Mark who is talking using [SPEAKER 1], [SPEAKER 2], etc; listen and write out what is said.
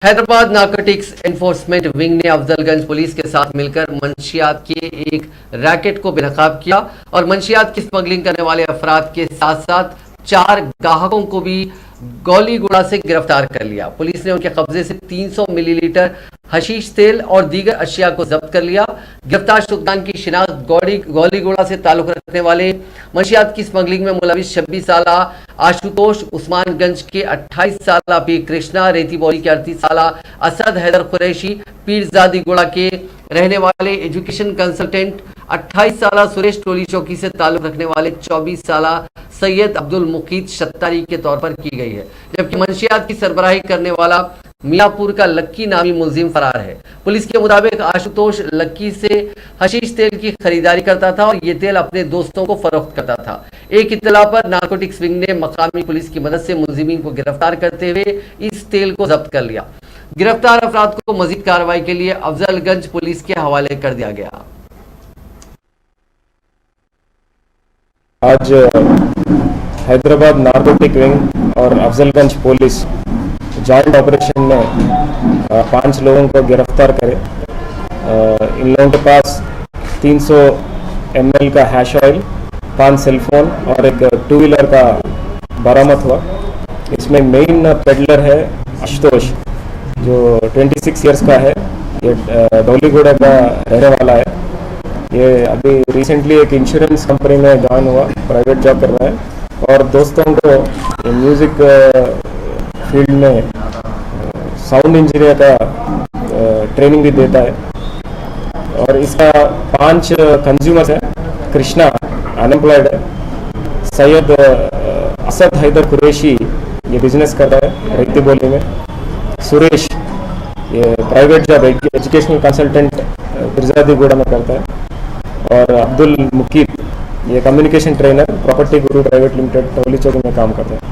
[SPEAKER 1] Hyderabad narcotics enforcement wing ने Afzalgunj police के साथ मिलकर मंशियात के एक रैकेट को बेनकाब किया और मंशियात की स्मगलिंग करने वाले अफराद के साथ साथ 4 ग्राहकों को भी गौलीगुड़ा से गिरफ्तार कर लिया। पुलिस ने उनके कब्जे से 300 मिलीलीटर हशीश तेल और दीगर अशिया को जब्त कर लिया। गिरफ्तार शुदगान की शिनाख्त गौलीगुड़ा से ताल्लुक रखने वाले मंशियात की स्मगलिंग में मुलविस 26 साल आशुतोष, उस्मानगंज के 28 साल पी कृष्णा, रेती बोरी के 38 साल असद हैदर कुरैशी, पीरजादी गुड़ा के रहने वाले एजुकेशन कंसल्टेंट 28 साल सुरेश टोली चौकी से ताल्लुक रखने वाले 24 साल सैयद अब्दुल मुकीत शत्तारी के तौर पर की गई है, जबकि मंशियात की सरबराही करने वाला मियापुर का लक्की नामी मुलजिम फरार है। पुलिस के मुताबिक आशुतोष लक्की से हशीश तेल की खरीदारी करता था और ये तेल अपने दोस्तों को फरोख्त करता था। एक इत्तला पर नारकोटिक्स विंग ने मकामी पुलिस की मदद से मुलजिमीन को गिरफ्तार करते हुए इस तेल को जब्त कर लिया। गिरफ्तार अफराद को मजीद कार्रवाई के लिए अफजलगंज पुलिस के हवाले कर दिया गया।
[SPEAKER 2] आज हैदराबाद नारकोटिक विंग और अफजलगंज पुलिस जॉइंट ऑपरेशन में 5 लोगों को गिरफ्तार करे। इन लोगों के पास 300 ml का हैश ऑयल, 5 सेलफोन और एक 2 व्हीलर का बरामद हुआ। इसमें मेन पेडलर है आशुतोष, जो 26 इयर्स का है। ये डोलीगुड़ा का रहने वाला है। ये अभी रिसेंटली एक इंश्योरेंस कंपनी में ज्वाइन हुआ, प्राइवेट जॉब कर रहा है और दोस्तों को म्यूज़िक फील्ड में साउंड इंजीनियर का ट्रेनिंग भी देता है। और इसका 5 कंज्यूमर्स है। कृष्णा अनएम्प्लॉयड है, सैयद असद हैदर कुरैशी ये बिजनेस कर रहा है रेती बोली में, सुरेश ये प्राइवेट जॉब एजुकेशनल कंसल्टेंट पीरजादी गुड़ा में करता है, और अब्दुल मुकीत ये कम्युनिकेशन ट्रेनर प्रॉपर्टी गुरु प्राइवेट लिमिटेड टोली चौकी में काम करता है।